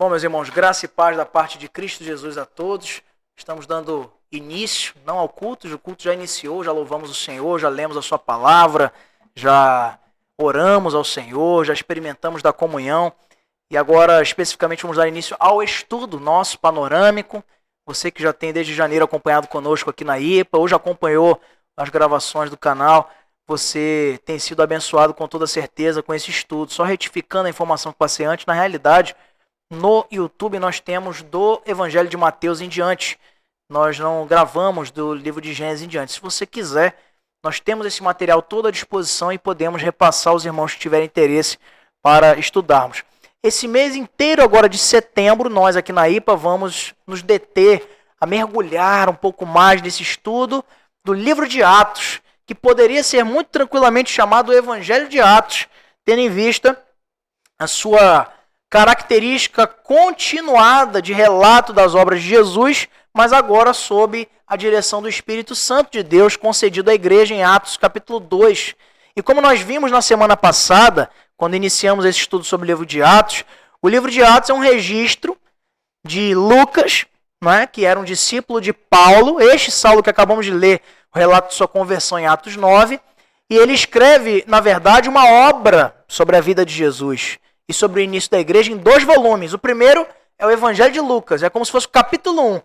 Bom, meus irmãos, graça e paz da parte de Cristo Jesus a todos. Estamos dando início, não ao culto, o culto já iniciou, já louvamos o Senhor, já lemos a sua palavra, já oramos ao Senhor, já experimentamos da comunhão e agora especificamente vamos dar início ao estudo nosso panorâmico. Você que já tem desde janeiro acompanhado conosco aqui na IPA, ou já acompanhou as gravações do canal, você tem sido abençoado com toda certeza com esse estudo. Só retificando a informação que passei antes, na realidade, no YouTube nós temos do Evangelho de Mateus em diante. Nós não gravamos do livro de Gênesis em diante. Se você quiser, nós temos esse material todo à disposição e podemos repassar aos irmãos que tiverem interesse para estudarmos. Esse mês inteiro agora de setembro, nós aqui na IPA vamos nos deter a mergulhar um pouco mais nesse estudo do livro de Atos, que poderia ser muito tranquilamente chamado Evangelho de Atos, tendo em vista a sua característica continuada de relato das obras de Jesus, mas agora sob a direção do Espírito Santo de Deus concedido à igreja em Atos capítulo 2. E como nós vimos na semana passada, quando iniciamos esse estudo sobre o livro de Atos, o livro de Atos é um registro de Lucas, não é? Que era um discípulo de Paulo, este Saulo que acabamos de ler, o relato de sua conversão em Atos 9, e ele escreve, na verdade, uma obra sobre a vida de Jesus e sobre o início da igreja em 2 volumes. O primeiro é o Evangelho de Lucas, é como se fosse o capítulo 1,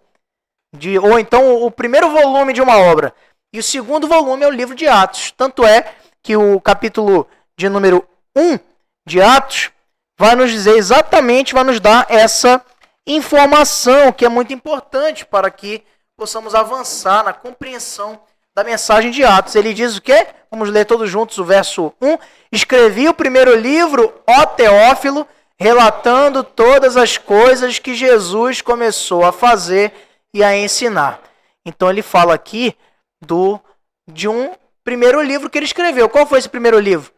ou então o primeiro volume de uma obra. E o segundo volume é o livro de Atos. Tanto é que o capítulo de número 1 de Atos vai nos dizer exatamente, vai nos dar essa informação que é muito importante para que possamos avançar na compreensão da mensagem de Atos. Ele diz o quê? Vamos ler todos juntos o verso 1. Escrevi o primeiro livro, ó Teófilo, relatando todas as coisas que Jesus começou a fazer e a ensinar. Então ele fala aqui de um primeiro livro que ele escreveu. Qual foi esse primeiro livro?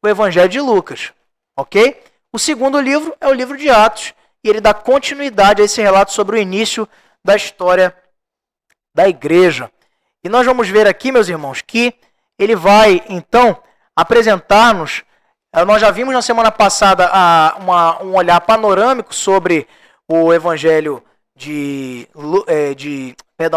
O Evangelho de Lucas. Ok? O segundo livro é o livro de Atos. E ele dá continuidade a esse relato sobre o início da história da igreja. E nós vamos ver aqui, meus irmãos, que ele vai, então, apresentar-nos. Nós já vimos na semana passada um olhar panorâmico sobre o Evangelho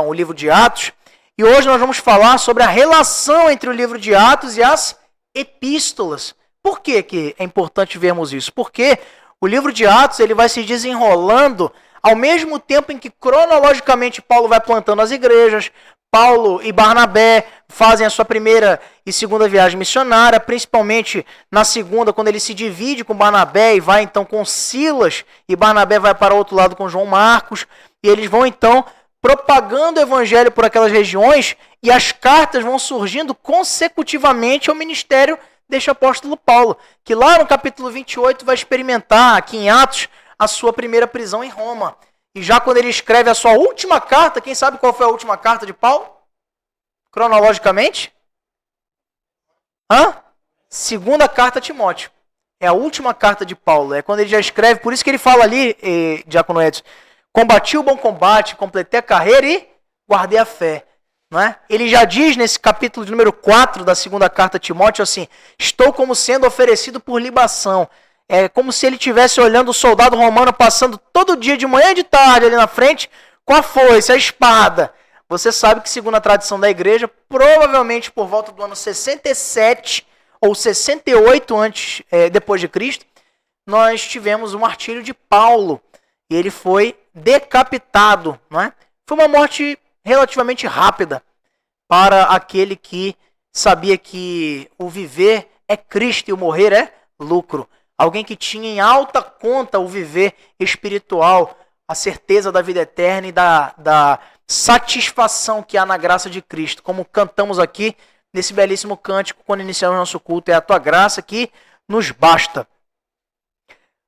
o livro de Atos. E hoje nós vamos falar sobre a relação entre o livro de Atos e as epístolas. Por que é importante vermos isso? Porque o livro de Atos ele vai se desenrolando ao mesmo tempo em que cronologicamente Paulo vai plantando as igrejas. Paulo e Barnabé fazem a sua primeira e segunda viagem missionária, principalmente na segunda, quando ele se divide com Barnabé e vai então com Silas, e Barnabé vai para o outro lado com João Marcos, e eles vão então propagando o evangelho por aquelas regiões, e as cartas vão surgindo consecutivamente ao ministério deste apóstolo Paulo, que lá no capítulo 28 vai experimentar, aqui em Atos, a sua primeira prisão em Roma. E já quando ele escreve a sua última carta, quem sabe qual foi a última carta de Paulo? Cronologicamente? Segunda carta a Timóteo. É a última carta de Paulo. É quando ele já escreve, por isso que ele fala ali, Diácono Edson, combati o bom combate, completei a carreira e guardei a fé. Não é? Ele já diz nesse capítulo de número 4 da segunda carta a Timóteo assim, estou como sendo oferecido por libação. É como se ele estivesse olhando o soldado romano passando todo dia, de manhã e de tarde, ali na frente, com a foice, a espada. Você sabe que, segundo a tradição da igreja, provavelmente por volta do ano 67 ou 68 depois de Cristo, nós tivemos o martírio de Paulo. E ele foi decapitado. Não é? Foi uma morte relativamente rápida para aquele que sabia que o viver é Cristo e o morrer é lucro. Alguém que tinha em alta conta o viver espiritual, a certeza da vida eterna e da satisfação que há na graça de Cristo. Como cantamos aqui nesse belíssimo cântico quando iniciamos nosso culto, é a tua graça que nos basta.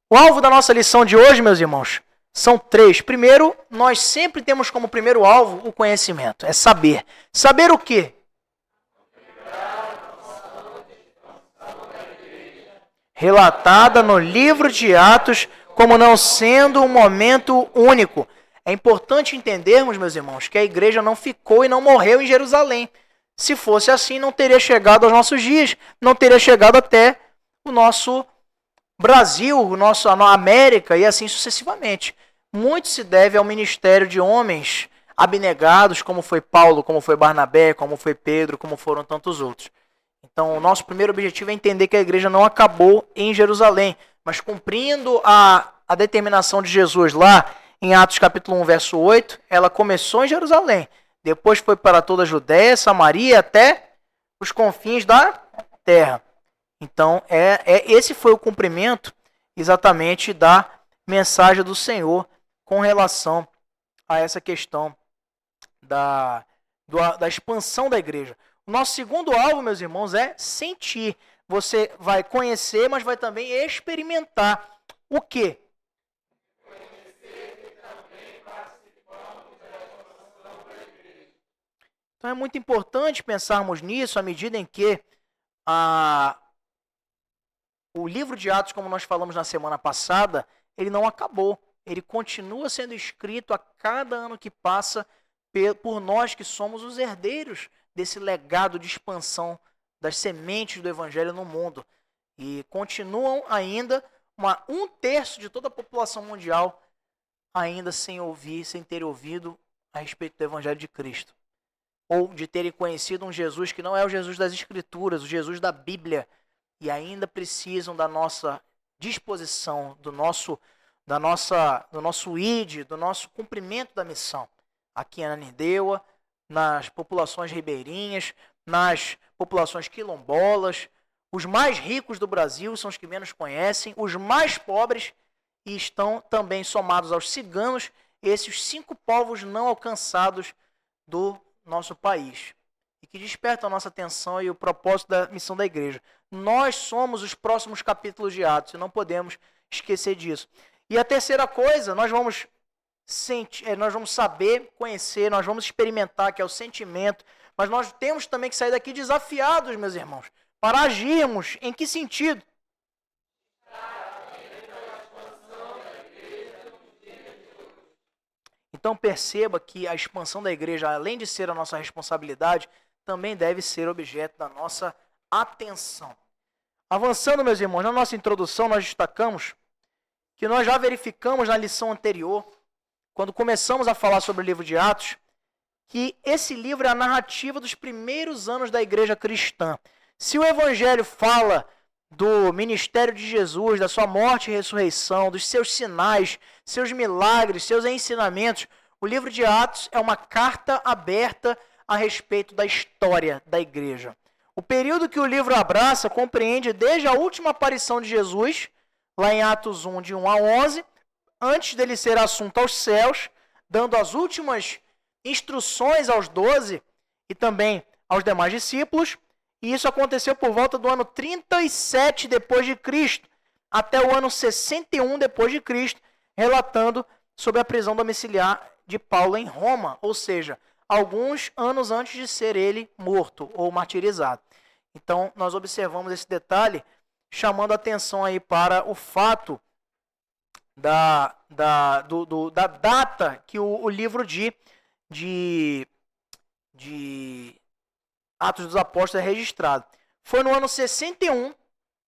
O alvo da nossa lição de hoje, meus irmãos, são 3. Primeiro, nós sempre temos como primeiro alvo o conhecimento, é saber. Saber o quê? Relatada no livro de Atos como não sendo um momento único. É importante entendermos, meus irmãos, que a igreja não ficou e não morreu em Jerusalém. Se fosse assim, não teria chegado aos nossos dias, não teria chegado até o nosso Brasil, a América e assim sucessivamente. Muito se deve ao ministério de homens abnegados, como foi Paulo, como foi Barnabé, como foi Pedro, como foram tantos outros. Então, o nosso primeiro objetivo é entender que a igreja não acabou em Jerusalém, mas cumprindo a determinação de Jesus lá em Atos capítulo 1, verso 8, ela começou em Jerusalém, depois foi para toda a Judéia, Samaria, até os confins da terra. Então, esse foi o cumprimento exatamente da mensagem do Senhor com relação a essa questão da expansão da igreja. O nosso segundo alvo, meus irmãos, é sentir. Você vai conhecer, mas vai também experimentar. O quê? Então é muito importante pensarmos nisso à medida em que o livro de Atos, como nós falamos na semana passada, ele não acabou. Ele continua sendo escrito a cada ano que passa por nós que somos os herdeiros desse legado de expansão das sementes do Evangelho no mundo. E continuam ainda um terço de toda a população mundial ainda sem ter ouvido a respeito do Evangelho de Cristo. Ou de terem conhecido um Jesus que não é o Jesus das Escrituras, o Jesus da Bíblia, e ainda precisam da nossa disposição, do nosso ID, do nosso cumprimento da missão. Aqui em Ananindeua, nas populações ribeirinhas, nas populações quilombolas, os mais ricos do Brasil são os que menos conhecem, os mais pobres, e estão também somados aos ciganos, esses 5 povos não alcançados do nosso país, e que despertam a nossa atenção e o propósito da missão da igreja. Nós somos os próximos capítulos de Atos, e não podemos esquecer disso. E a terceira coisa, nós vamos saber, conhecer, nós vamos experimentar, que é o sentimento, mas nós temos também que sair daqui desafiados, meus irmãos, para agirmos. Em que sentido? Então perceba que a expansão da igreja, além de ser a nossa responsabilidade, também deve ser objeto da nossa atenção. Avançando, meus irmãos, na nossa introdução nós destacamos que nós já verificamos na lição anterior, quando começamos a falar sobre o livro de Atos, que esse livro é a narrativa dos primeiros anos da igreja cristã. Se o Evangelho fala do ministério de Jesus, da sua morte e ressurreição, dos seus sinais, seus milagres, seus ensinamentos, o livro de Atos é uma carta aberta a respeito da história da igreja. O período que o livro abraça compreende desde a última aparição de Jesus, lá em Atos 1, de 1 a 11, antes dele ser assunto aos céus, dando as últimas instruções aos 12 e também aos demais discípulos, e isso aconteceu por volta do ano 37 depois de Cristo, até o ano 61 depois de Cristo, relatando sobre a prisão domiciliar de Paulo em Roma, ou seja, alguns anos antes de ser ele morto ou martirizado. Então, nós observamos esse detalhe, chamando a atenção aí para o fato da data que o livro de Atos dos Apóstolos é registrado. Foi no ano 61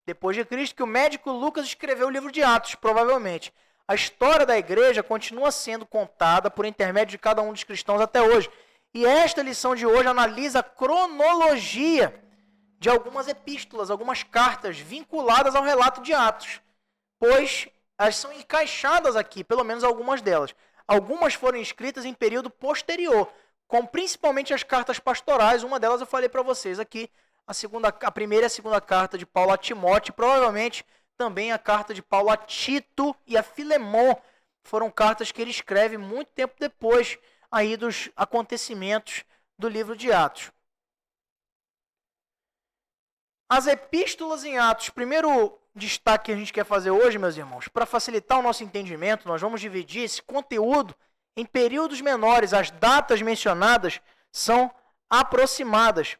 depois de Cristo que o médico Lucas escreveu o livro de Atos, provavelmente. A história da igreja continua sendo contada por intermédio de cada um dos cristãos até hoje. E esta lição de hoje analisa a cronologia de algumas epístolas, algumas cartas vinculadas ao relato de Atos, pois elas são encaixadas aqui, pelo menos algumas delas. Algumas foram escritas em período posterior, como principalmente as cartas pastorais. Uma delas eu falei para vocês aqui, a primeira e a segunda carta de Paulo a Timóteo, provavelmente também a carta de Paulo a Tito e a Filemon. Foram cartas que ele escreve muito tempo depois aí dos acontecimentos do livro de Atos. As epístolas em Atos, primeiro destaque que a gente quer fazer hoje, meus irmãos, para facilitar o nosso entendimento, nós vamos dividir esse conteúdo em períodos menores. As datas mencionadas são aproximadas,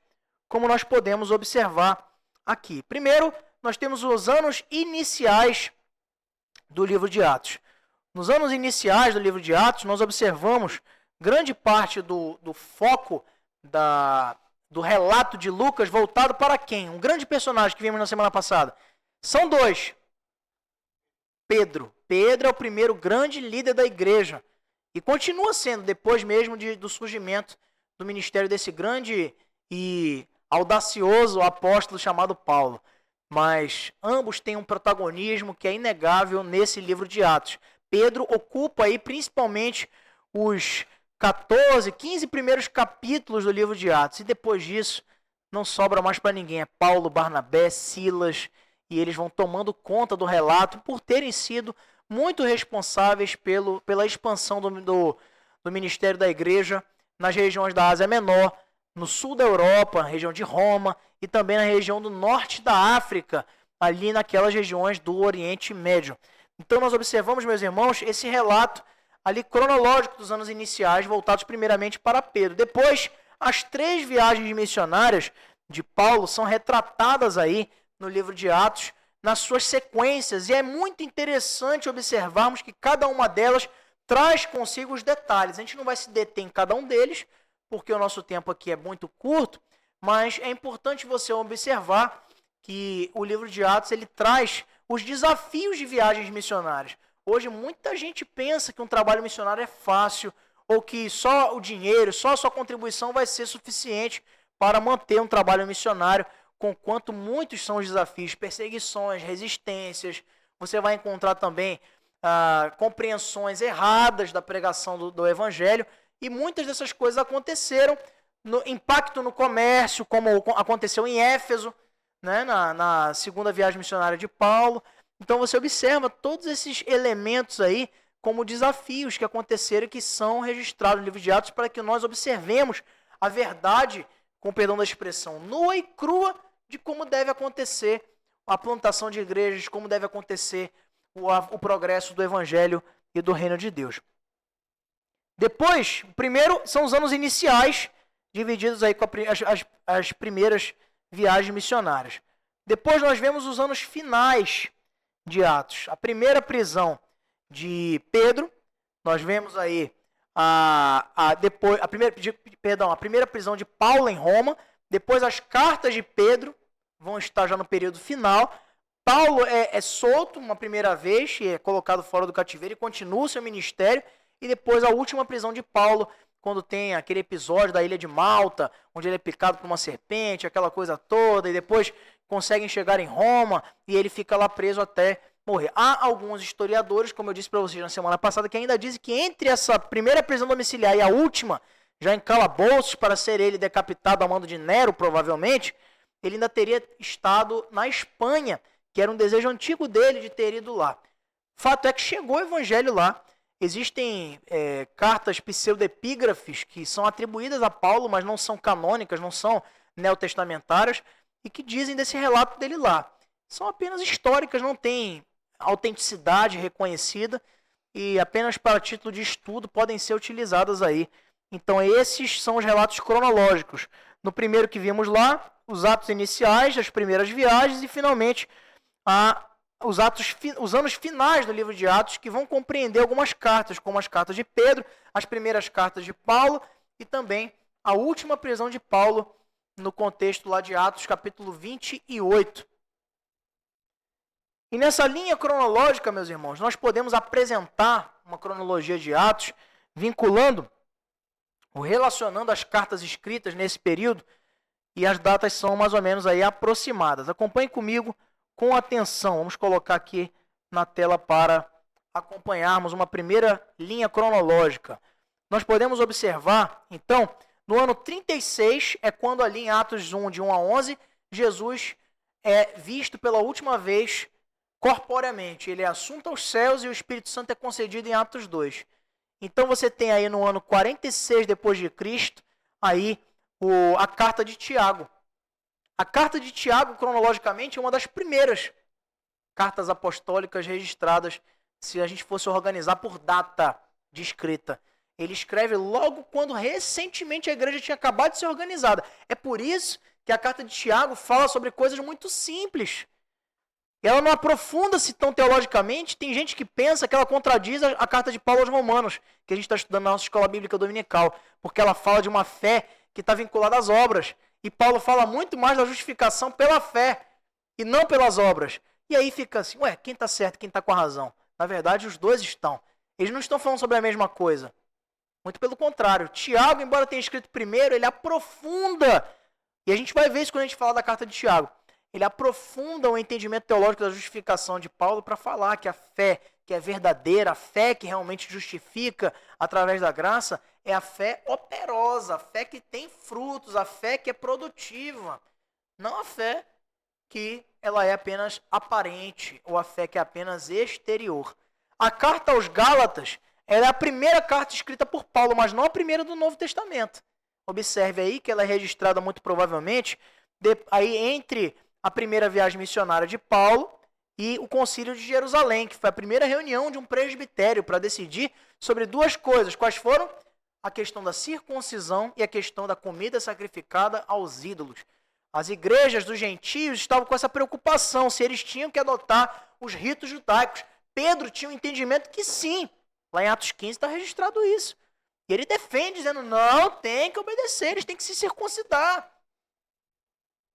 como nós podemos observar aqui. Primeiro, nós temos os anos iniciais do livro de Atos. Nos anos iniciais do livro de Atos, nós observamos grande parte do foco do relato de Lucas voltado para quem? Um grande personagem que vimos na semana passada. São dois. Pedro. Pedro é o primeiro grande líder da igreja. E continua sendo, depois mesmo do surgimento do ministério desse grande e audacioso apóstolo chamado Paulo. Mas ambos têm um protagonismo que é inegável nesse livro de Atos. Pedro ocupa aí principalmente os 14, 15 primeiros capítulos do livro de Atos. E depois disso, não sobra mais para ninguém. É Paulo, Barnabé, Silas, e eles vão tomando conta do relato por terem sido muito responsáveis pela expansão do ministério da igreja nas regiões da Ásia Menor, no sul da Europa, região de Roma, e também na região do norte da África, ali naquelas regiões do Oriente Médio. Então nós observamos, meus irmãos, esse relato ali cronológico dos anos iniciais, voltados primeiramente para Pedro. Depois, as 3 viagens missionárias de Paulo são retratadas aí no livro de Atos, nas suas sequências, e é muito interessante observarmos que cada uma delas traz consigo os detalhes. A gente não vai se deter em cada um deles, porque o nosso tempo aqui é muito curto, mas é importante você observar que o livro de Atos ele traz os desafios de viagens missionárias. Hoje muita gente pensa que um trabalho missionário é fácil, ou que só o dinheiro, só a sua contribuição vai ser suficiente para manter um trabalho missionário, conquanto muitos são os desafios, perseguições, resistências. Você vai encontrar também compreensões erradas da pregação do evangelho, e muitas dessas coisas aconteceram, impacto no comércio, como aconteceu em Éfeso, né, na segunda viagem missionária de Paulo. Então você observa todos esses elementos aí como desafios que aconteceram e que são registrados no livro de Atos para que nós observemos a verdade, com perdão da expressão, nua e crua de como deve acontecer a plantação de igrejas, como deve acontecer o progresso do evangelho e do reino de Deus. Depois, o primeiro são os anos iniciais, divididos aí com as primeiras viagens missionárias. Depois nós vemos os anos finais de Atos. A primeira prisão de Pedro, nós vemos aí a primeira prisão de Paulo em Roma, depois as cartas de Pedro vão estar já no período final. Paulo é solto uma primeira vez e é colocado fora do cativeiro e continua o seu ministério, e depois a última prisão de Paulo, quando tem aquele episódio da ilha de Malta, onde ele é picado por uma serpente, aquela coisa toda, e depois conseguem chegar em Roma e ele fica lá preso até morrer. Há alguns historiadores, como eu disse para vocês na semana passada, que ainda dizem que entre essa primeira prisão domiciliar e a última, já em calabouços para ser ele decapitado a mando de Nero, provavelmente, ele ainda teria estado na Espanha, que era um desejo antigo dele de ter ido lá. Fato é que chegou o evangelho lá. Existem cartas pseudepígrafes que são atribuídas a Paulo, mas não são canônicas, não são neotestamentárias, e que dizem desse relato dele lá. São apenas históricas, não têm autenticidade reconhecida, e apenas para título de estudo podem ser utilizadas aí. Então esses são os relatos cronológicos. No primeiro que vimos lá, os atos iniciais, as primeiras viagens, e finalmente os anos finais do livro de Atos, que vão compreender algumas cartas, como as cartas de Pedro, as primeiras cartas de Paulo, e também a última prisão de Paulo, no contexto lá de Atos, capítulo 28. E nessa linha cronológica, meus irmãos, nós podemos apresentar uma cronologia de Atos, vinculando, ou relacionando as cartas escritas nesse período, e as datas são mais ou menos aí aproximadas. Acompanhe comigo com atenção. Vamos colocar aqui na tela para acompanharmos uma primeira linha cronológica. Nós podemos observar, então, no ano 36, é quando ali em Atos 1, de 1 a 11, Jesus é visto pela última vez corporeamente. Ele é assunto aos céus e o Espírito Santo é concedido em Atos 2. Então você tem aí no ano 46 depois de Cristo, aí a carta de Tiago. A carta de Tiago, cronologicamente, é uma das primeiras cartas apostólicas registradas, se a gente fosse organizar por data de escrita. Ele escreve logo quando recentemente a igreja tinha acabado de ser organizada. É por isso que a carta de Tiago fala sobre coisas muito simples. Ela não aprofunda-se tão teologicamente. Tem gente que pensa que ela contradiz a carta de Paulo aos Romanos, que a gente está estudando na nossa escola bíblica dominical, porque ela fala de uma fé que está vinculada às obras. E Paulo fala muito mais da justificação pela fé e não pelas obras. E aí fica assim, quem está certo, quem está com a razão? Na verdade, os dois estão. Eles não estão falando sobre a mesma coisa. Muito pelo contrário. Tiago, embora tenha escrito primeiro, ele aprofunda. E a gente vai ver isso quando a gente fala da carta de Tiago. Ele aprofunda o entendimento teológico da justificação de Paulo para falar que a fé que é verdadeira, a fé que realmente justifica através da graça, é a fé operosa, a fé que tem frutos, a fé que é produtiva. Não a fé que ela é apenas aparente, ou a fé que é apenas exterior. A carta aos Gálatas, ela é a primeira carta escrita por Paulo, mas não a primeira do Novo Testamento. Observe aí que ela é registrada muito provavelmente aí entre a primeira viagem missionária de Paulo e o Concílio de Jerusalém, que foi a primeira reunião de um presbitério para decidir sobre duas coisas. Quais foram? A questão da circuncisão e a questão da comida sacrificada aos ídolos. As igrejas dos gentios estavam com essa preocupação, se eles tinham que adotar os ritos judaicos. Pedro tinha um entendimento que sim. Lá em Atos 15 está registrado isso. E ele defende, dizendo, não, tem que obedecer, eles têm que se circuncidar.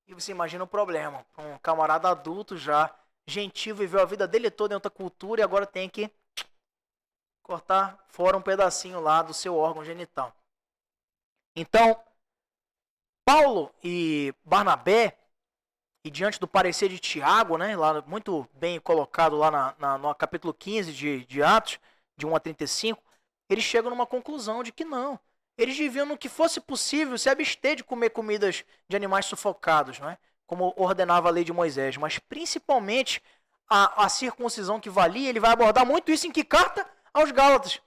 E você imagina o problema. Um camarada adulto já, gentil, viveu a vida dele toda em outra cultura e agora tem que cortar fora um pedacinho lá do seu órgão genital. Então, Paulo e Barnabé, e diante do parecer de Tiago, né, lá, muito bem colocado lá no capítulo 15 de Atos, de 1 a 35, eles chegam numa conclusão de que não. Eles deviam, no que fosse possível, se abster de comer comidas de animais sufocados, não é? Como ordenava a lei de Moisés. Mas, principalmente, a circuncisão que valia, ele vai abordar muito isso em que carta? Aos Gálatas.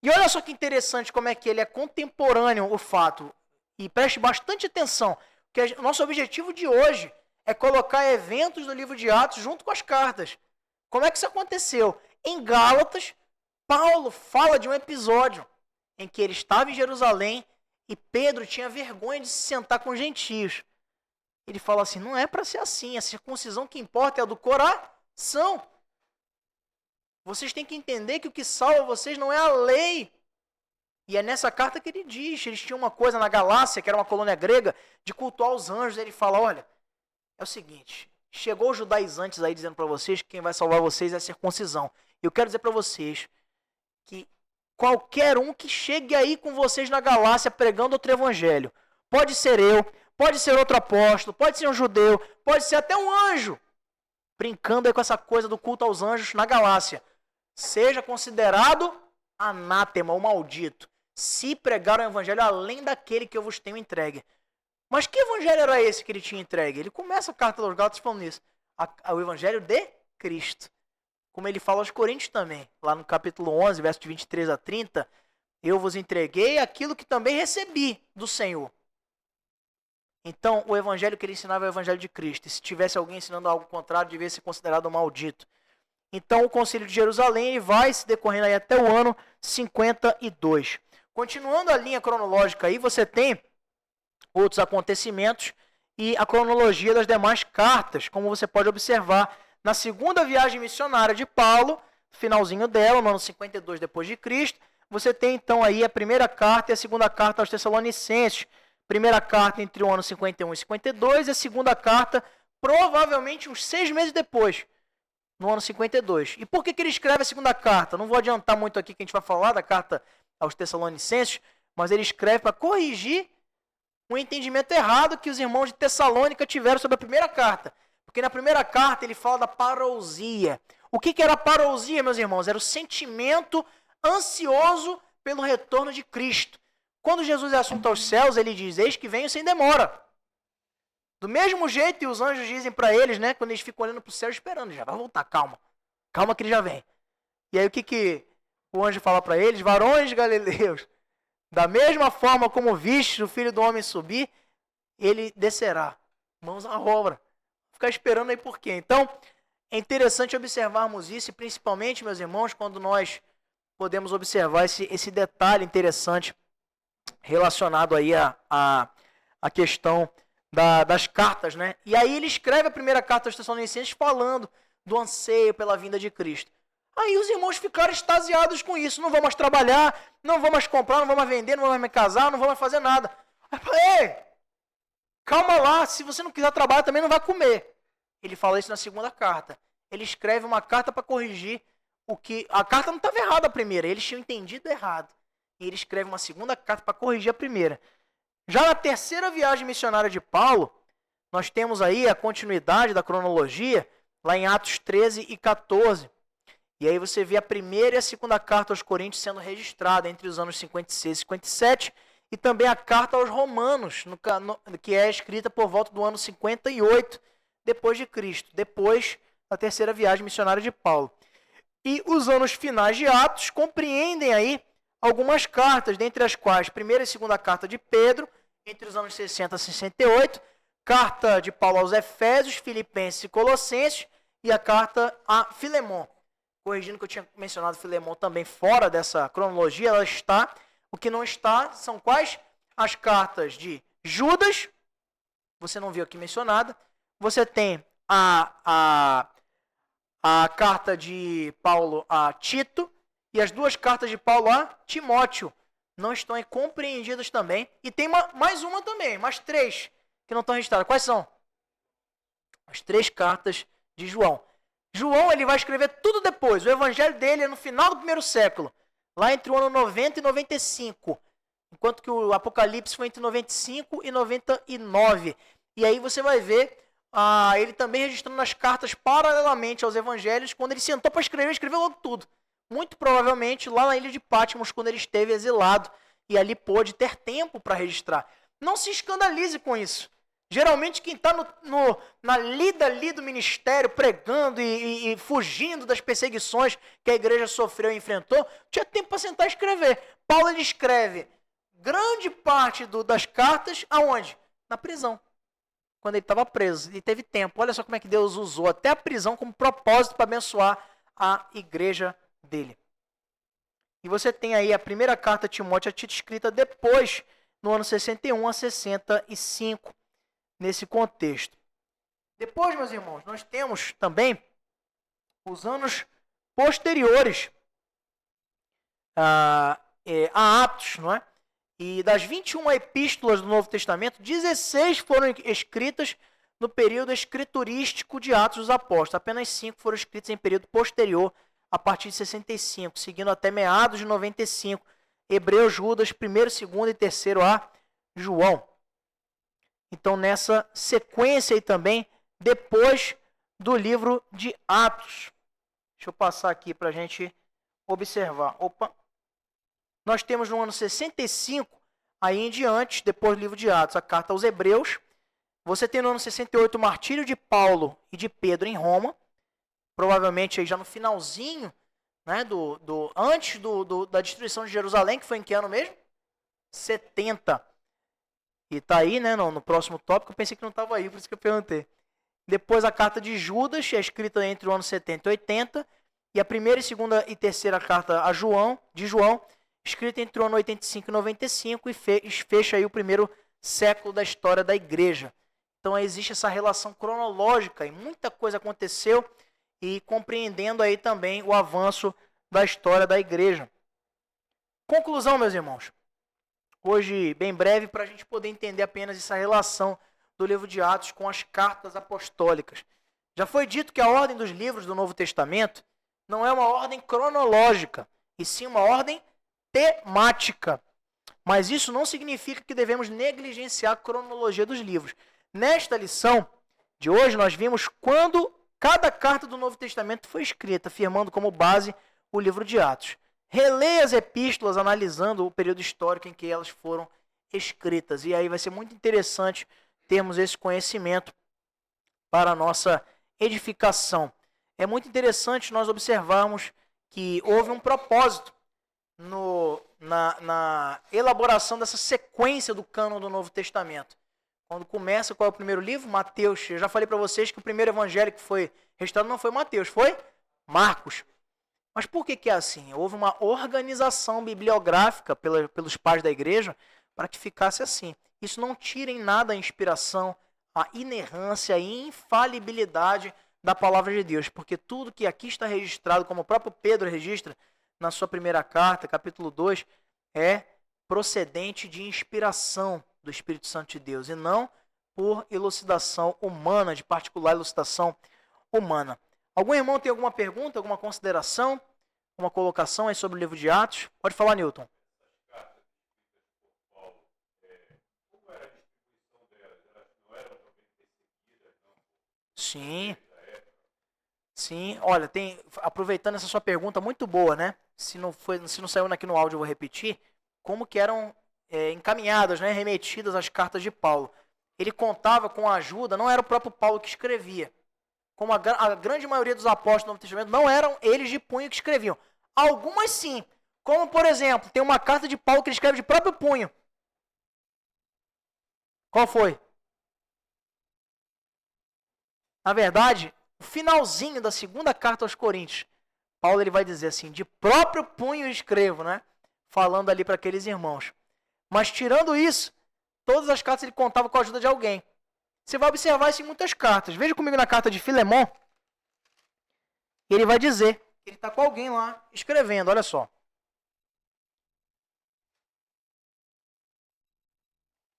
E olha só que interessante como é que ele é contemporâneo o fato. E preste bastante atenção, que o nosso objetivo de hoje é colocar eventos do livro de Atos junto com as cartas. Como é que isso aconteceu? Em Gálatas, Paulo fala de um episódio em que ele estava em Jerusalém e Pedro tinha vergonha de se sentar com os gentios. Ele fala assim, não é para ser assim, a circuncisão que importa é a do coração. Vocês têm que entender que o que salva vocês não é a lei. E é nessa carta que ele diz, eles tinham uma coisa na Galácia, que era uma colônia grega, de cultuar os anjos. Ele fala, olha, é o seguinte, chegou os judaizantes aí dizendo para vocês que quem vai salvar vocês é a circuncisão. E eu quero dizer para vocês que qualquer um que chegue aí com vocês na Galácia pregando outro evangelho, pode ser eu, pode ser outro apóstolo, pode ser um judeu, pode ser até um anjo, brincando aí com essa coisa do culto aos anjos na Galácia, seja considerado anátema ou maldito, se pregar o evangelho além daquele que eu vos tenho entregue. Mas que evangelho era esse que ele tinha entregue? Ele começa a carta aos Gálatas falando isso, o evangelho de Cristo. Como ele fala aos Coríntios também, lá no capítulo 11, verso de 23 a 30, eu vos entreguei aquilo que também recebi do Senhor. Então, o evangelho que ele ensinava é o evangelho de Cristo. E se tivesse alguém ensinando algo contrário, devia ser considerado maldito. Então, o Concílio de Jerusalém vai se decorrendo aí até o ano 52. Continuando a linha cronológica aí, você tem outros acontecimentos e a cronologia das demais cartas, como você pode observar na segunda viagem missionária de Paulo, finalzinho dela, no ano 52 depois de Cristo, você tem então aí a primeira carta e a segunda carta aos Tessalonicenses. Primeira carta entre o ano 51 e 52 e a segunda carta provavelmente uns 6 meses depois, no ano 52. E por que ele escreve a segunda carta? Não vou adiantar muito aqui que a gente vai falar da carta aos Tessalonicenses, mas ele escreve para corrigir um entendimento errado que os irmãos de Tessalônica tiveram sobre a primeira carta. Porque na primeira carta ele fala da parousia. O que era a parousia, meus irmãos? Era o sentimento ansioso pelo retorno de Cristo. Quando Jesus é assunto aos céus, ele diz, eis que venho sem demora. Do mesmo jeito, e os anjos dizem para eles, né, quando eles ficam olhando para o céu esperando, já vai voltar, calma. Calma que ele já vem. E aí o que o anjo fala para eles? Varões galileus, da mesma forma como viste o Filho do Homem subir, ele descerá. Mãos à obra. Ficar esperando aí por quê? Então, é interessante observarmos isso, e principalmente, meus irmãos, quando nós podemos observar esse detalhe interessante relacionado aí à questão das cartas, né? E aí ele escreve a primeira carta aos Tessalonicenses falando do anseio pela vinda de Cristo. Aí os irmãos ficaram extasiados com isso, não vão mais trabalhar, não vão mais comprar, não vão mais vender, não vão mais me casar, não vão mais fazer nada. Aí eu falei, ei! Calma lá, se você não quiser trabalhar, também não vai comer. Ele fala isso na segunda carta. ele escreve uma carta para corrigir o que... A carta não estava errada a primeira, eles tinham entendido errado. E ele escreve uma segunda carta para corrigir a primeira. Já na terceira viagem missionária de Paulo, nós temos aí a continuidade da cronologia, lá em Atos 13 e 14. E aí você vê a primeira e a segunda carta aos Coríntios sendo registrada entre os anos 56 e 57, e também a carta aos Romanos, que é escrita por volta do ano 58 depois de Cristo, depois da terceira viagem missionária de Paulo. E os anos finais de Atos compreendem aí algumas cartas, dentre as quais primeira e segunda carta de Pedro, entre os anos 60 e 68, carta de Paulo aos Efésios, Filipenses e Colossenses, e a carta a Filemon. Corrigindo que eu tinha mencionado Filemon também fora dessa cronologia, ela está. O que não está são quais? As cartas de Judas, você não viu aqui mencionada. Você tem a carta de Paulo a Tito e as duas cartas de Paulo a Timóteo. Não estão aí compreendidas também. E tem mais uma também, mais três que não estão registradas. Quais são? As três cartas de João. João ele vai escrever tudo depois. O evangelho dele é no final do primeiro século, lá entre o ano 90 e 95. Enquanto que o Apocalipse foi entre 95 e 99. E aí você vai ver ele também registrando as cartas paralelamente aos evangelhos. Quando ele sentou para escrever, escreveu logo tudo. Muito provavelmente lá na ilha de Patmos, quando ele esteve exilado. E ali pôde ter tempo para registrar. Não se escandalize com isso. Geralmente quem está na lida ali do ministério, pregando e fugindo das perseguições que a igreja sofreu e enfrentou, tinha tempo para sentar e escrever. Paulo ele escreve grande parte das cartas aonde? Na prisão. Quando ele estava preso. Ele teve tempo. Olha só como é que Deus usou até a prisão como propósito para abençoar a igreja dele. E você tem aí a primeira carta a Timóteo a Tito escrita depois, no ano 61 a 65. Nesse contexto. Depois, meus irmãos, nós temos também os anos posteriores a Atos, não é? E das 21 epístolas do Novo Testamento, 16 foram escritas no período escriturístico de Atos dos Apóstolos. Apenas 5 foram escritas em período posterior, a partir de 65, seguindo até meados de 95. Hebreus, Judas, 1º, 2º e 3º a João. Então, nessa sequência aí também, depois do livro de Atos. Deixa eu passar aqui para a gente observar. Nós temos no ano 65, aí em diante, depois do livro de Atos, a carta aos Hebreus. Você tem no ano 68 o martírio de Paulo e de Pedro em Roma. Provavelmente aí já no finalzinho, né, antes da destruição de Jerusalém, que foi em que ano mesmo? 70. E está aí, né, no próximo tópico, eu pensei que não estava aí, por isso que eu perguntei. Depois a carta de Judas, é escrita entre o ano 70 e 80, e a primeira, segunda e terceira carta de João, escrita entre o ano 85 e 95, e fecha aí o primeiro século da história da igreja. Então existe essa relação cronológica, e muita coisa aconteceu, e compreendendo aí também o avanço da história da igreja. Conclusão, meus irmãos. Hoje, bem breve, para a gente poder entender apenas essa relação do livro de Atos com as cartas apostólicas. Já foi dito que a ordem dos livros do Novo Testamento não é uma ordem cronológica, e sim uma ordem temática. Mas isso não significa que devemos negligenciar a cronologia dos livros. Nesta lição de hoje, nós vimos quando cada carta do Novo Testamento foi escrita, firmando como base o livro de Atos. Releia as epístolas analisando o período histórico em que elas foram escritas. E aí vai ser muito interessante termos esse conhecimento para a nossa edificação. É muito interessante nós observarmos que houve um propósito na elaboração dessa sequência do cânon do Novo Testamento. Quando começa, qual é o primeiro livro? Mateus. Eu já falei para vocês que o primeiro evangelho que foi registrado não foi Mateus, foi Marcos. Mas por que é assim? Houve uma organização bibliográfica pelos pais da igreja para que ficasse assim. Isso não tira em nada a inspiração, a inerrância e infalibilidade da palavra de Deus, porque tudo que aqui está registrado, como o próprio Pedro registra na sua primeira carta, capítulo 2, é procedente de inspiração do Espírito Santo de Deus, e não por elucidação humana, de particular elucidação humana. Algum irmão tem alguma pergunta, alguma consideração, uma colocação aí sobre o livro de Atos? Pode falar, Newton. Sim. Sim, olha, aproveitando essa sua pergunta muito boa, né? Se não saiu aqui no áudio, eu vou repetir. Como que eram encaminhadas, né, remetidas as cartas de Paulo? Ele contava com a ajuda, não era o próprio Paulo que escrevia. Como a grande maioria dos apóstolos do Novo Testamento, não eram eles de punho que escreviam. Algumas sim. Como, por exemplo, tem uma carta de Paulo que ele escreve de próprio punho. Qual foi? Na verdade, o finalzinho da segunda carta aos Coríntios, Paulo ele vai dizer assim, de próprio punho escrevo, né? Falando ali para aqueles irmãos. Mas tirando isso, todas as cartas ele contava com a ajuda de alguém. Você vai observar isso em muitas cartas. Veja comigo na carta de Filemon. Ele vai dizer que ele está com alguém lá escrevendo, olha só.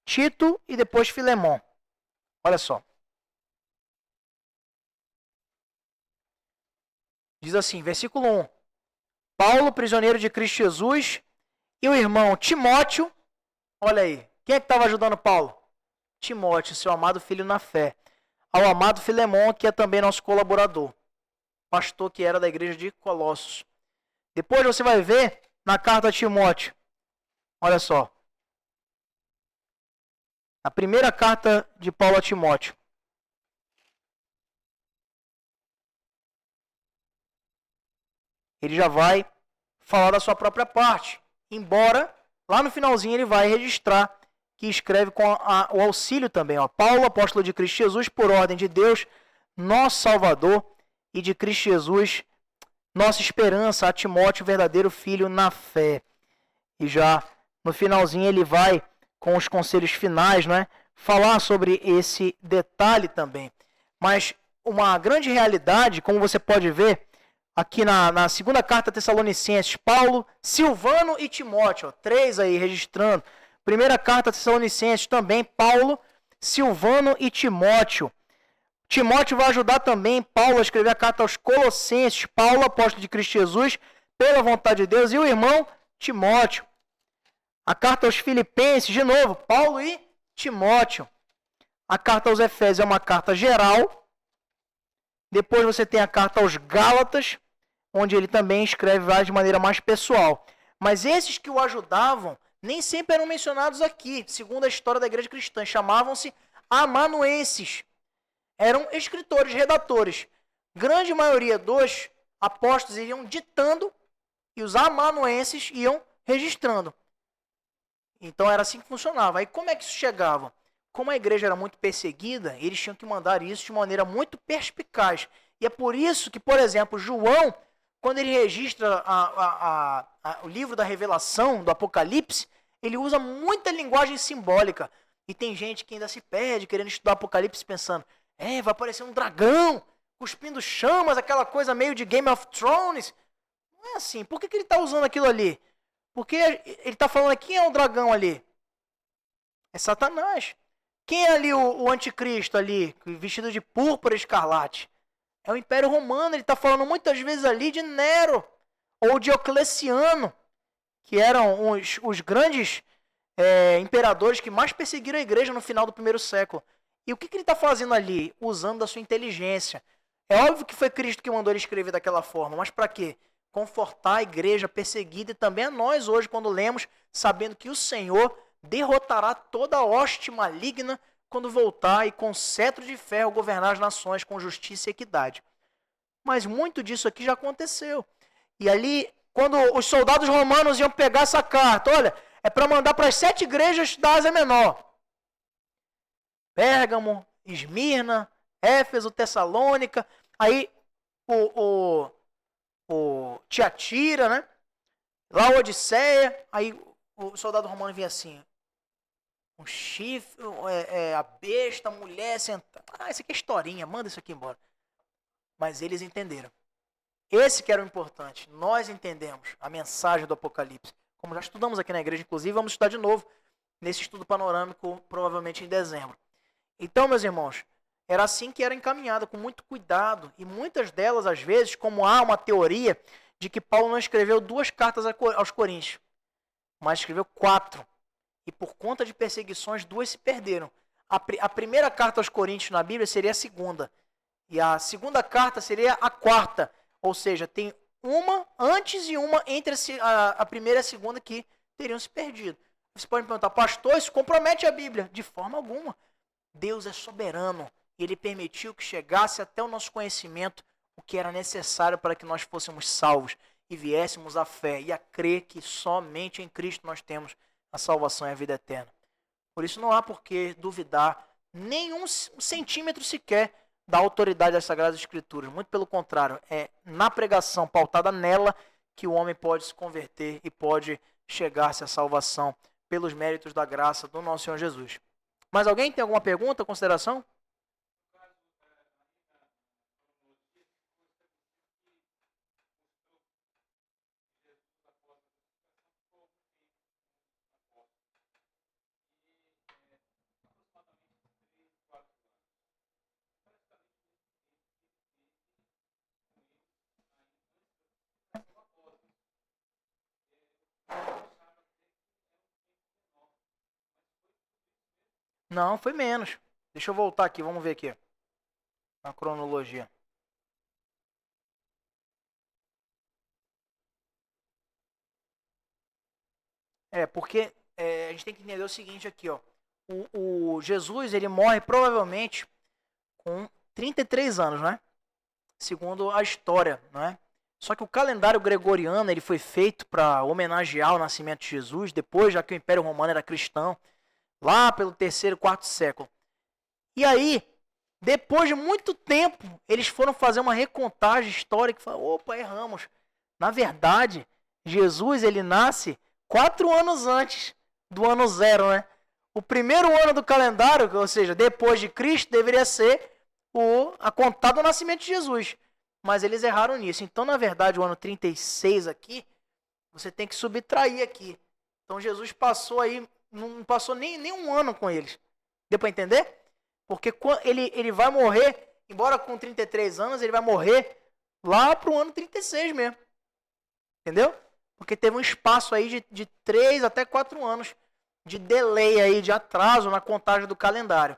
Tito e depois Filemon. Olha só. Diz assim, versículo 1. Paulo, prisioneiro de Cristo Jesus, e o irmão Timóteo, olha aí, quem é que estava ajudando Paulo? Timóteo, seu amado filho na fé. Ao amado Filemon, que é também nosso colaborador, pastor que era da igreja de Colossos. Depois você vai ver na carta a Timóteo, olha só. A primeira carta de Paulo a Timóteo. Ele já vai falar da sua própria parte. Embora, lá no finalzinho, ele vai registrar que escreve com o auxílio também. Ó. Paulo, apóstolo de Cristo Jesus, por ordem de Deus, nosso Salvador, e de Cristo Jesus, nossa esperança, a Timóteo, verdadeiro filho na fé. E já no finalzinho ele vai, com os conselhos finais, né, falar sobre esse detalhe também. Mas uma grande realidade, como você pode ver, aqui na segunda carta a Tessalonicenses, Paulo, Silvano e Timóteo, ó, 3 aí registrando. Primeira carta a Tessalonicenses também, Paulo, Silvano e Timóteo. Timóteo vai ajudar também Paulo a escrever a carta aos Colossenses, Paulo, apóstolo de Cristo Jesus, pela vontade de Deus, e o irmão Timóteo. A carta aos Filipenses, de novo, Paulo e Timóteo. A carta aos Efésios é uma carta geral. Depois você tem a carta aos Gálatas, onde ele também escreve de maneira mais pessoal. Mas esses que o ajudavam nem sempre eram mencionados aqui, segundo a história da igreja cristã. Chamavam-se amanuenses. Eram escritores, redatores. Grande maioria dos apóstolos iriam ditando e os amanuenses iam registrando. Então era assim que funcionava. Aí como é que isso chegava? Como a igreja era muito perseguida, eles tinham que mandar isso de maneira muito perspicaz. E é por isso que, por exemplo, João, quando ele registra o livro da Revelação, do Apocalipse, ele usa muita linguagem simbólica. E tem gente que ainda se perde querendo estudar Apocalipse pensando, vai aparecer um dragão, cuspindo chamas, aquela coisa meio de Game of Thrones. Não é assim. Por que ele está usando aquilo ali? Porque ele está falando, quem é o dragão ali? É Satanás. Quem é ali o anticristo ali, vestido de púrpura escarlate? É o Império Romano. Ele está falando muitas vezes ali de Nero ou Diocleciano, que eram os grandes imperadores que mais perseguiram a igreja no final do primeiro século. E o que ele está fazendo ali? Usando da sua inteligência. É óbvio que foi Cristo que mandou ele escrever daquela forma, mas para quê? Confortar a igreja perseguida e também a nós hoje, quando lemos, sabendo que o Senhor derrotará toda a hoste maligna quando voltar e com cetro de ferro governar as nações com justiça e equidade. Mas muito disso aqui já aconteceu. E ali, quando os soldados romanos iam pegar essa carta, olha, é para mandar para as 7 igrejas da Ásia Menor. Pérgamo, Esmirna, Éfeso, Tessalônica, aí o Tiatira, né? Lá Odisseia, aí o soldado romano vinha assim, um chifre, a besta, a mulher sentada. Isso aqui é historinha, manda isso aqui embora. Mas eles entenderam. Esse que era o importante. Nós entendemos a mensagem do Apocalipse. Como já estudamos aqui na igreja, inclusive, vamos estudar de novo nesse estudo panorâmico, provavelmente em dezembro. Então, meus irmãos, era assim que era encaminhada, com muito cuidado. E muitas delas, às vezes, como há uma teoria de que Paulo não escreveu 2 cartas aos Coríntios, mas escreveu 4. E por conta de perseguições, 2 se perderam. A primeira carta aos Coríntios na Bíblia seria a segunda. E a segunda carta seria a quarta. Ou seja, tem uma antes e uma entre a primeira e a segunda que teriam se perdido. Você pode me perguntar, pastor, isso compromete a Bíblia? De forma alguma. Deus é soberano e Ele permitiu que chegasse até o nosso conhecimento o que era necessário para que nós fôssemos salvos e viéssemos à fé e a crer que somente em Cristo nós temos a salvação e a vida eterna. Por isso não há por que duvidar nenhum centímetro sequer da autoridade das Sagradas Escrituras. Muito pelo contrário, é na pregação pautada nela que o homem pode se converter e pode chegar-se à salvação pelos méritos da graça do nosso Senhor Jesus. Mas alguém tem alguma pergunta, consideração? Não, foi menos. Deixa eu voltar aqui, vamos ver aqui. A cronologia. Porque a gente tem que entender o seguinte aqui, ó. O Jesus, ele morre provavelmente com 33 anos, né? Segundo a história, né? Só que o calendário gregoriano, ele foi feito para homenagear o nascimento de Jesus, depois, já que o Império Romano era cristão, lá pelo 3º, 4º século. E aí, depois de muito tempo, eles foram fazer uma recontagem histórica e falaram, opa, erramos. Na verdade, Jesus, ele nasce 4 anos antes do ano 0, né? O primeiro ano do calendário, ou seja, depois de Cristo, deveria ser a contada do nascimento de Jesus. Mas eles erraram nisso. Então, na verdade, o ano 36 aqui, você tem que subtrair aqui. Então, Jesus passou aí, não passou nem um ano com eles. Deu para entender? Porque ele vai morrer, embora com 33 anos, ele vai morrer lá pro ano 36 mesmo. Entendeu? Porque teve um espaço aí de 3 até 4 anos de delay aí, de atraso na contagem do calendário.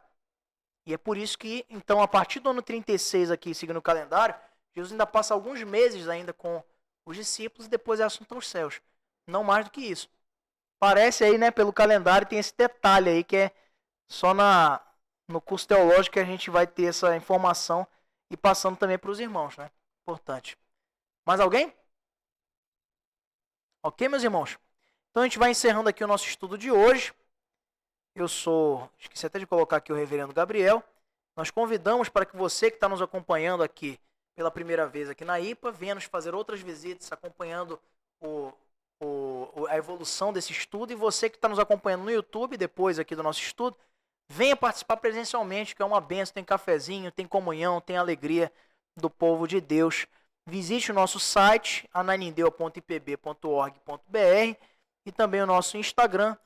E é por isso que, então, a partir do ano 36 aqui, seguindo o calendário, Jesus ainda passa alguns meses ainda com os discípulos e depois é assunto aos céus. Não mais do que isso. Parece aí, né, pelo calendário, tem esse detalhe aí que é só no curso teológico que a gente vai ter essa informação e passando também para os irmãos, né? Importante. Mais alguém? Ok, meus irmãos? Então a gente vai encerrando aqui o nosso estudo de hoje. Esqueci até de colocar aqui o reverendo Gabriel. Nós convidamos para que você que está nos acompanhando aqui pela primeira vez aqui na IPA, venha nos fazer outras visitas, acompanhando a evolução desse estudo. E você que está nos acompanhando no YouTube, depois aqui do nosso estudo, venha participar presencialmente, que é uma benção. Tem cafezinho, tem comunhão, tem alegria do povo de Deus. Visite o nosso site, ananindeua.ipb.org.br e também o nosso Instagram,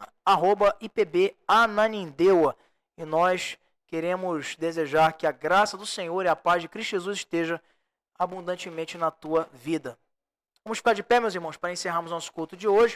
@ipbananindeua. E nós queremos desejar que a graça do Senhor e a paz de Cristo Jesus esteja abundantemente na tua vida. Vamos ficar de pé, meus irmãos, para encerrarmos nosso culto de hoje.